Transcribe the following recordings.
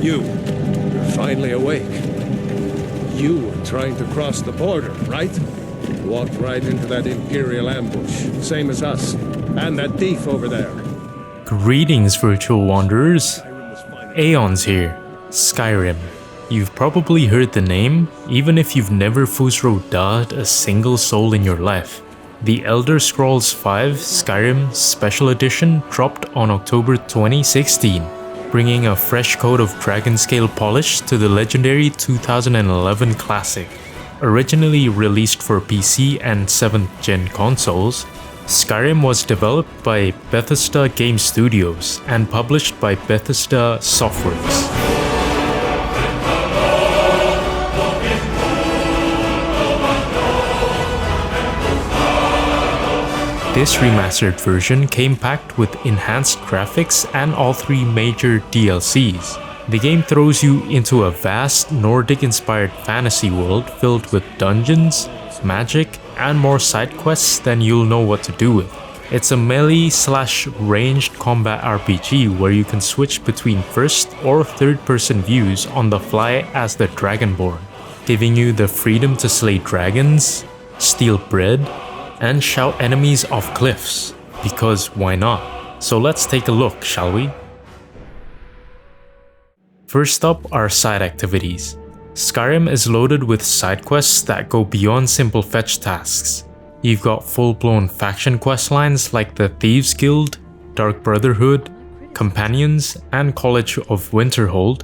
You're finally awake. You were trying to cross the border, right? Walked right into that Imperial ambush, same as us. And that thief over there. Greetings, virtual wanderers. Aeon's here, Skyrim. You've probably heard the name, even if you've never Fusro-da'd a single soul in your life. The Elder Scrolls V Skyrim Special Edition dropped on October 2016, bringing a fresh coat of dragon scale polish to the legendary 2011 classic. Originally released for PC and 7th gen consoles, Skyrim was developed by Bethesda Game Studios and published by Bethesda Softworks. This remastered version came packed with enhanced graphics and all 3 major DLCs. The game throws you into a vast Nordic-inspired fantasy world filled with dungeons, magic, and more side quests than you'll know what to do with. It's a melee/ranged combat RPG where you can switch between first or third person views on the fly as the Dragonborn, giving you the freedom to slay dragons, steal bread, and shout enemies off cliffs, because why not? So let's take a look, shall we? First up are side activities. Skyrim is loaded with side quests that go beyond simple fetch tasks. You've got full-blown faction quest lines like the Thieves Guild, Dark Brotherhood, Companions, and College of Winterhold,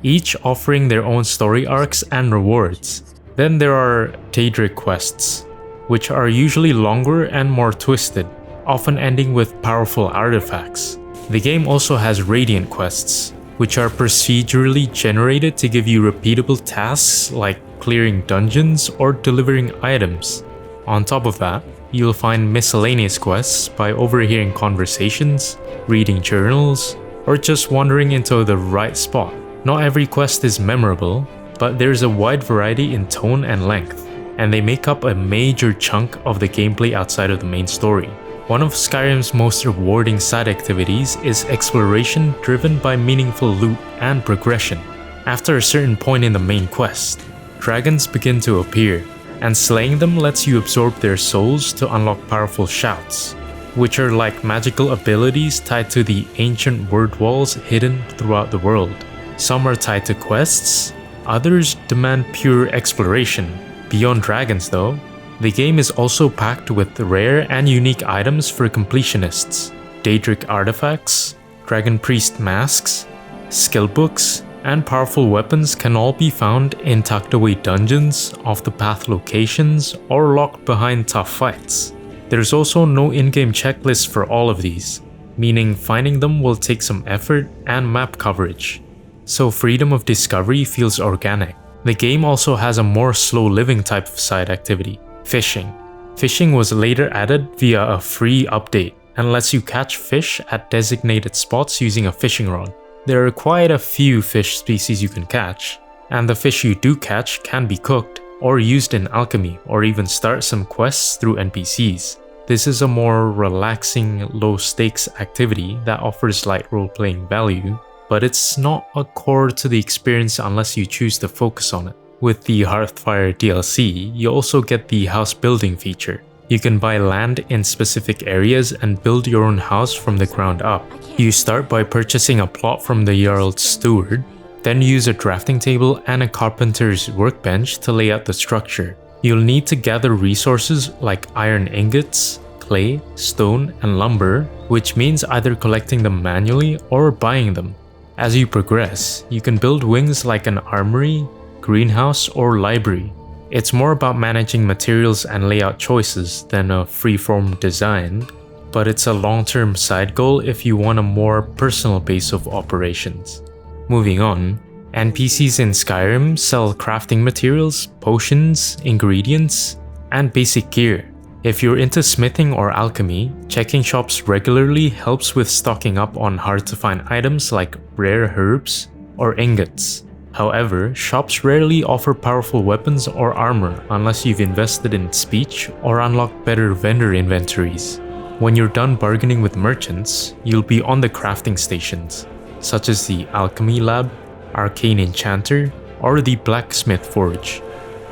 each offering their own story arcs and rewards. Then there are Daedric quests, which are usually longer and more twisted, often ending with powerful artifacts. The game also has Radiant quests, which are procedurally generated to give you repeatable tasks like clearing dungeons or delivering items. On top of that, you'll find miscellaneous quests by overhearing conversations, reading journals, or just wandering into the right spot. Not every quest is memorable, but there's a wide variety in tone and length, and they make up a major chunk of the gameplay outside of the main story. One of Skyrim's most rewarding side activities is exploration driven by meaningful loot and progression. After a certain point in the main quest, dragons begin to appear, and slaying them lets you absorb their souls to unlock powerful shouts, which are like magical abilities tied to the ancient word walls hidden throughout the world. Some are tied to quests, others demand pure exploration. Beyond dragons though, the game is also packed with rare and unique items for completionists. Daedric artifacts, dragon priest masks, skill books, and powerful weapons can all be found in tucked away dungeons, off-the-path locations, or locked behind tough fights. There's also no in-game checklist for all of these, meaning finding them will take some effort and map coverage. So freedom of discovery feels organic. The game also has a more slow-living type of side activity, fishing. Fishing was later added via a free update and lets you catch fish at designated spots using a fishing rod. There are quite a few fish species you can catch, and the fish you do catch can be cooked or used in alchemy or even start some quests through NPCs. This is a more relaxing, low-stakes activity that offers light role-playing value, but it's not a core to the experience unless you choose to focus on it. With the Hearthfire DLC, you also get the house building feature. You can buy land in specific areas and build your own house from the ground up. You start by purchasing a plot from the Jarl's steward, then use a drafting table and a carpenter's workbench to lay out the structure. You'll need to gather resources like iron ingots, clay, stone, and lumber, which means either collecting them manually or buying them. As you progress, you can build wings like an armory, greenhouse, or library. It's more about managing materials and layout choices than a freeform design, but it's a long-term side goal if you want a more personal base of operations. Moving on, NPCs in Skyrim sell crafting materials, potions, ingredients, and basic gear. If you're into smithing or alchemy, checking shops regularly helps with stocking up on hard-to-find items like rare herbs or ingots. However, shops rarely offer powerful weapons or armor unless you've invested in speech or unlocked better vendor inventories. When you're done bargaining with merchants, you'll be on the crafting stations, such as the Alchemy Lab, arcane enchanter, or the blacksmith forge,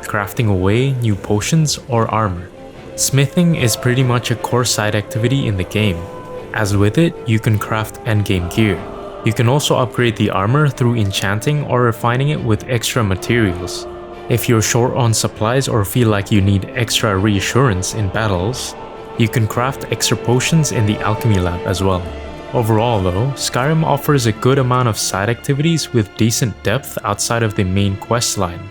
crafting away new potions or armor. Smithing is pretty much a core side activity in the game, as with it, you can craft endgame gear. You can also upgrade the armor through enchanting or refining it with extra materials. If you're short on supplies or feel like you need extra reassurance in battles, you can craft extra potions in the alchemy lab as well. Overall though, Skyrim offers a good amount of side activities with decent depth outside of the main questline.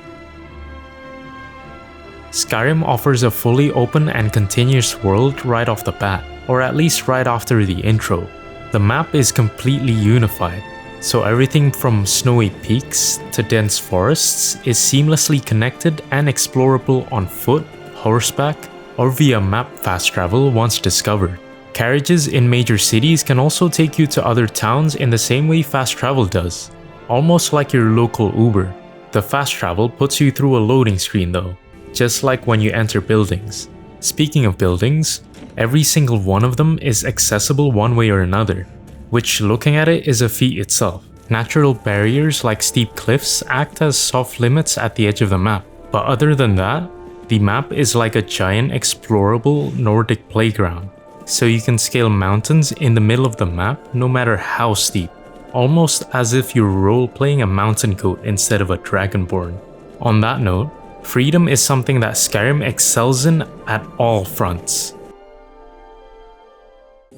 Skyrim offers a fully open and continuous world right off the bat, or at least right after the intro. The map is completely unified, so everything from snowy peaks to dense forests is seamlessly connected and explorable on foot, horseback, or via map fast travel once discovered. Carriages in major cities can also take you to other towns in the same way fast travel does, almost like your local Uber. The fast travel puts you through a loading screen though, just like when you enter buildings. Speaking of buildings, every single one of them is accessible one way or another, which looking at it is a feat itself. Natural barriers like steep cliffs act as soft limits at the edge of the map, but other than that, the map is like a giant explorable Nordic playground, so you can scale mountains in the middle of the map no matter how steep, almost as if you're role-playing a mountain goat instead of a dragonborn. On that note, freedom is something that Skyrim excels in at all fronts.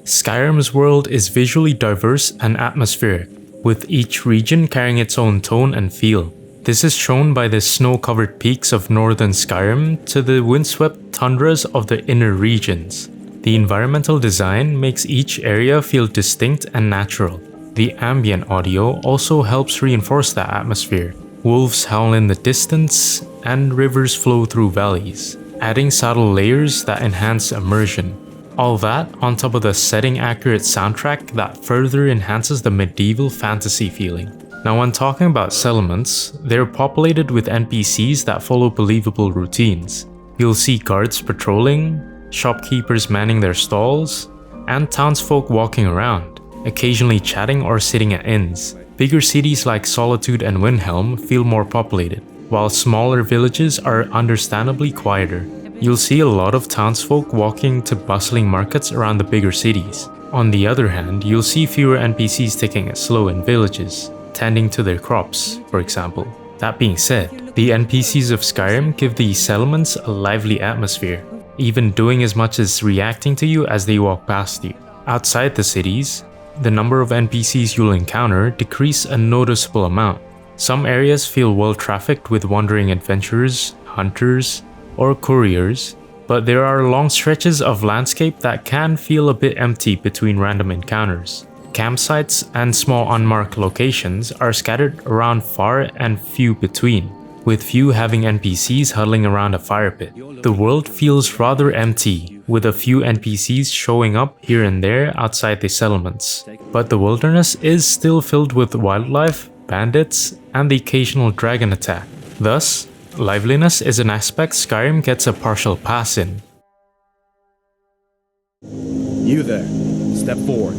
Skyrim's world is visually diverse and atmospheric, with each region carrying its own tone and feel. This is shown by the snow-covered peaks of northern Skyrim to the windswept tundras of the inner regions. The environmental design makes each area feel distinct and natural. The ambient audio also helps reinforce that atmosphere. Wolves howl in the distance, and rivers flow through valleys, adding subtle layers that enhance immersion. All that on top of the setting-accurate soundtrack that further enhances the medieval fantasy feeling. Now when talking about settlements, they're populated with NPCs that follow believable routines. You'll see guards patrolling, shopkeepers manning their stalls, and townsfolk walking around, occasionally chatting or sitting at inns. Bigger cities like Solitude and Windhelm feel more populated, while smaller villages are understandably quieter. You'll see a lot of townsfolk walking to bustling markets around the bigger cities. On the other hand, you'll see fewer NPCs taking it slow in villages, tending to their crops, for example. That being said, the NPCs of Skyrim give the settlements a lively atmosphere, even doing as much as reacting to you as they walk past you. Outside the cities, the number of NPCs you'll encounter decrease a noticeable amount. Some areas feel well trafficked with wandering adventurers, hunters, or couriers, but there are long stretches of landscape that can feel a bit empty between random encounters. Campsites and small unmarked locations are scattered around far and few between, with few having NPCs huddling around a fire pit. The world feels rather empty, with a few NPCs showing up here and there outside the settlements. But the wilderness is still filled with wildlife, bandits, and the occasional dragon attack. Thus, liveliness is an aspect Skyrim gets a partial pass in. You there, step forward.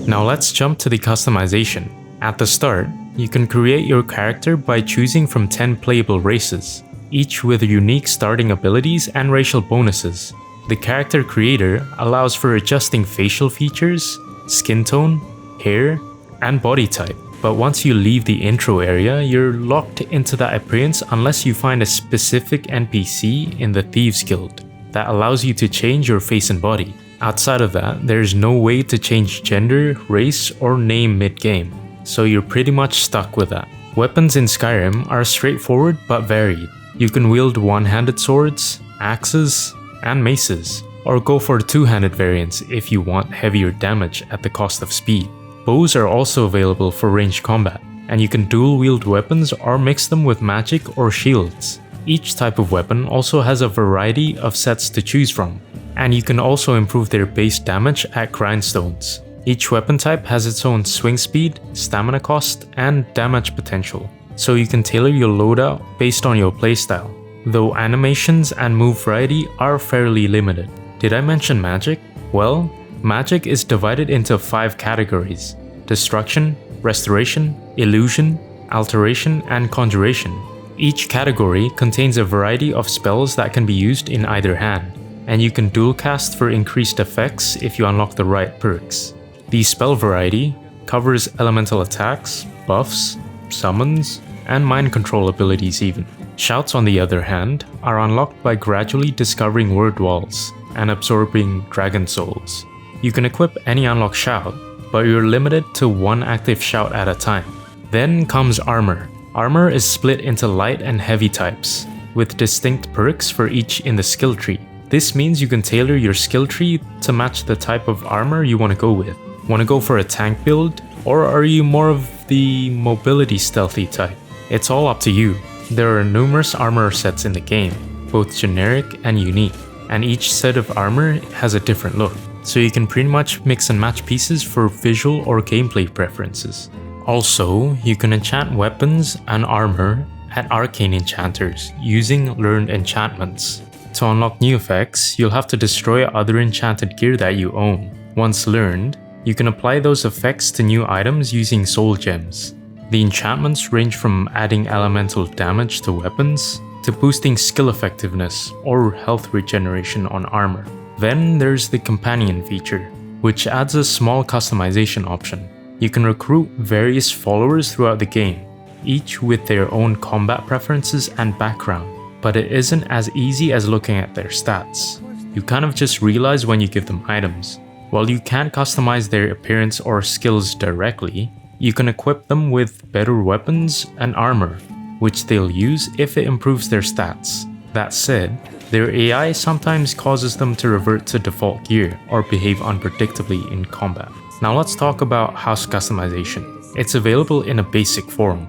Now let's jump to the customization. At the start, you can create your character by choosing from 10 playable races, each with unique starting abilities and racial bonuses. The character creator allows for adjusting facial features, skin tone, hair, and body type. But once you leave the intro area, you're locked into that appearance unless you find a specific NPC in the Thieves Guild that allows you to change your face and body. Outside of that, there's no way to change gender, race, or name mid-game, so you're pretty much stuck with that. Weapons in Skyrim are straightforward but varied. You can wield one-handed swords, axes, and maces, or go for two-handed variants if you want heavier damage at the cost of speed. Bows are also available for ranged combat, and you can dual-wield weapons or mix them with magic or shields. Each type of weapon also has a variety of sets to choose from, and you can also improve their base damage at grindstones. Each weapon type has its own swing speed, stamina cost, and damage potential, so you can tailor your loadout based on your playstyle, though animations and move variety are fairly limited. Did I mention magic? Well, Magic is divided into 5 categories: destruction, restoration, illusion, alteration, and conjuration. Each category contains a variety of spells that can be used in either hand, and you can dual cast for increased effects if you unlock the right perks. The spell variety covers elemental attacks, buffs, summons, and mind control abilities even. Shouts, on the other hand, are unlocked by gradually discovering word walls and absorbing dragon souls. You can equip any unlocked shout, but you're limited to 1 active shout at a time. Then comes armor. Armor is split into light and heavy types, with distinct perks for each in the skill tree. This means you can tailor your skill tree to match the type of armor you want to go with. Want to go for a tank build, or are you more of the mobility stealthy type? It's all up to you. There are numerous armor sets in the game, both generic and unique, and each set of armor has a different look, so you can pretty much mix and match pieces for visual or gameplay preferences. Also, you can enchant weapons and armor at arcane enchanters using learned enchantments. To unlock new effects, you'll have to destroy other enchanted gear that you own. Once learned, you can apply those effects to new items using soul gems. The enchantments range from adding elemental damage to weapons to boosting skill effectiveness or health regeneration on armor. Then there's the companion feature, which adds a small customization option. You can recruit various followers throughout the game, each with their own combat preferences and background, but it isn't as easy as looking at their stats. You kind of just realize when you give them items. While you can't customize their appearance or skills directly, you can equip them with better weapons and armor, which they'll use if it improves their stats. That said, their AI sometimes causes them to revert to default gear or behave unpredictably in combat. Now let's talk about house customization. It's available in a basic form.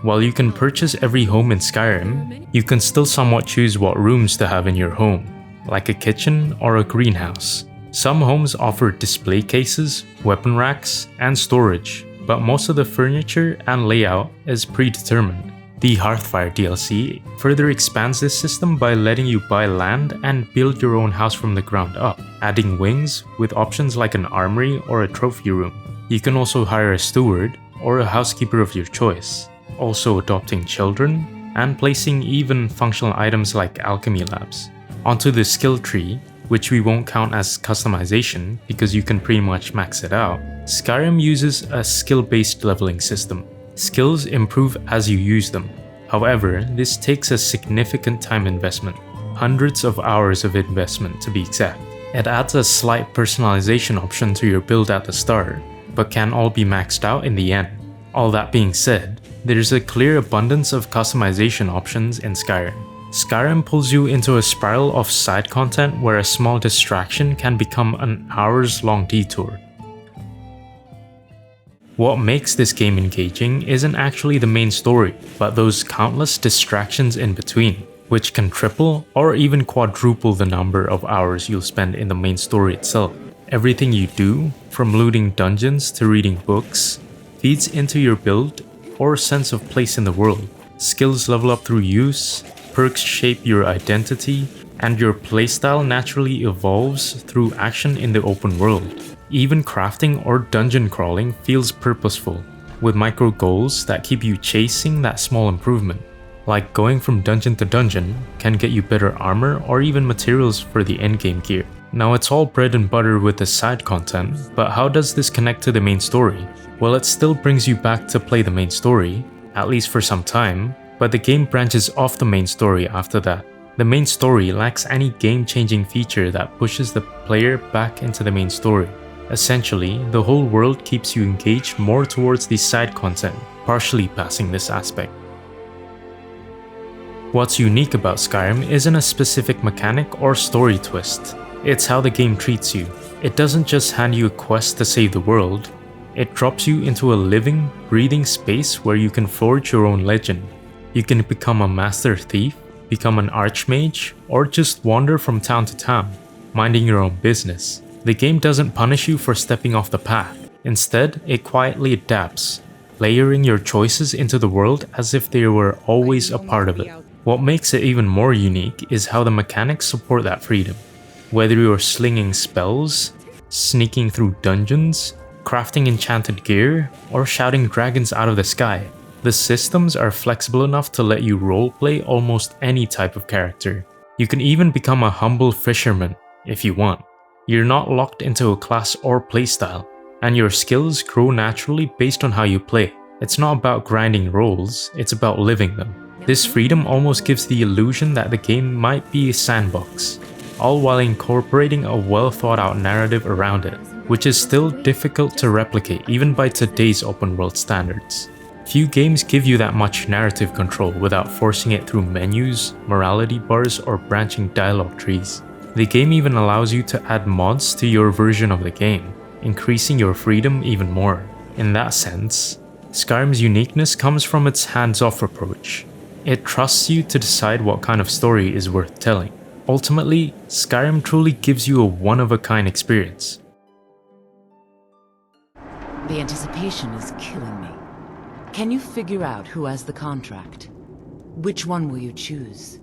While you can purchase every home in Skyrim, you can still somewhat choose what rooms to have in your home, like a kitchen or a greenhouse. Some homes offer display cases, weapon racks, and storage, but most of the furniture and layout is predetermined. The Hearthfire DLC further expands this system by letting you buy land and build your own house from the ground up, adding wings with options like an armory or a trophy room. You can also hire a steward or a housekeeper of your choice, also adopting children and placing even functional items like alchemy labs. Onto the skill tree, which we won't count as customization because you can pretty much max it out. Skyrim uses a skill-based leveling system. Skills improve as you use them. However, this takes a significant time investment, hundreds of hours of investment to be exact. It adds a slight personalization option to your build at the start, but can all be maxed out in the end. All that being said, there's a clear abundance of customization options in Skyrim. Skyrim pulls you into a spiral of side content where a small distraction can become an hours-long detour. What makes this game engaging isn't actually the main story, but those countless distractions in between, which can triple or even quadruple the number of hours you'll spend in the main story itself. Everything you do, from looting dungeons to reading books, feeds into your build or sense of place in the world. Skills level up through use, perks shape your identity, and your playstyle naturally evolves through action in the open world. Even crafting or dungeon crawling feels purposeful, with micro goals that keep you chasing that small improvement. Like going from dungeon to dungeon can get you better armor or even materials for the endgame gear. Now it's all bread and butter with the side content, but how does this connect to the main story? Well, it still brings you back to play the main story, at least for some time, but the game branches off the main story after that. The main story lacks any game-changing feature that pushes the player back into the main story. Essentially, the whole world keeps you engaged more towards the side content, partially passing this aspect. What's unique about Skyrim isn't a specific mechanic or story twist, it's how the game treats you. It doesn't just hand you a quest to save the world, it drops you into a living, breathing space where you can forge your own legend. You can become a master thief, become an archmage, or just wander from town to town, minding your own business. The game doesn't punish you for stepping off the path. Instead, it quietly adapts, layering your choices into the world as if they were always a part of it. What makes it even more unique is how the mechanics support that freedom. Whether you're slinging spells, sneaking through dungeons, crafting enchanted gear, or shouting dragons out of the sky. The systems are flexible enough to let you roleplay almost any type of character. You can even become a humble fisherman if you want. You're not locked into a class or playstyle, and your skills grow naturally based on how you play. It's not about grinding roles, it's about living them. This freedom almost gives the illusion that the game might be a sandbox, all while incorporating a well thought out narrative around it, which is still difficult to replicate even by today's open world standards. Few games give you that much narrative control without forcing it through menus, morality bars, or branching dialogue trees. The game even allows you to add mods to your version of the game, increasing your freedom even more. In that sense, Skyrim's uniqueness comes from its hands-off approach. It trusts you to decide what kind of story is worth telling. Ultimately, Skyrim truly gives you a one-of-a-kind experience. The anticipation is killing me. Can you figure out who has the contract? Which one will you choose?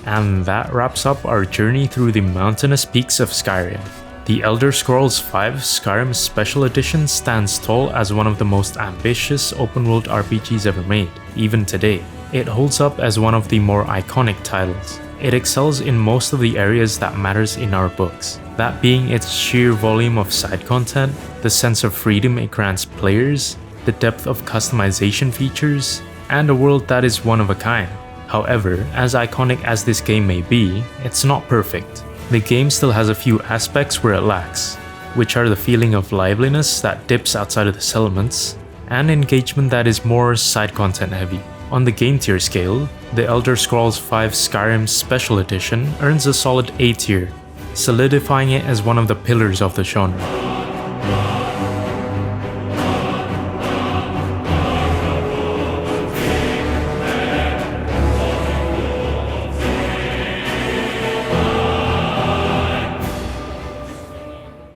And that wraps up our journey through the mountainous peaks of Skyrim. The Elder Scrolls V Skyrim Special Edition stands tall as one of the most ambitious open-world RPGs ever made, even today. It holds up as one of the more iconic titles. It excels in most of the areas that matters in our books, that being its sheer volume of side content, the sense of freedom it grants players, the depth of customization features, and a world that is one of a kind. However, as iconic as this game may be, it's not perfect. The game still has a few aspects where it lacks, which are the feeling of liveliness that dips outside of the settlements, and engagement that is more side content heavy. On the GameTyr scale, the Elder Scrolls V Skyrim Special Edition earns a solid A tier, solidifying it as one of the pillars of the genre.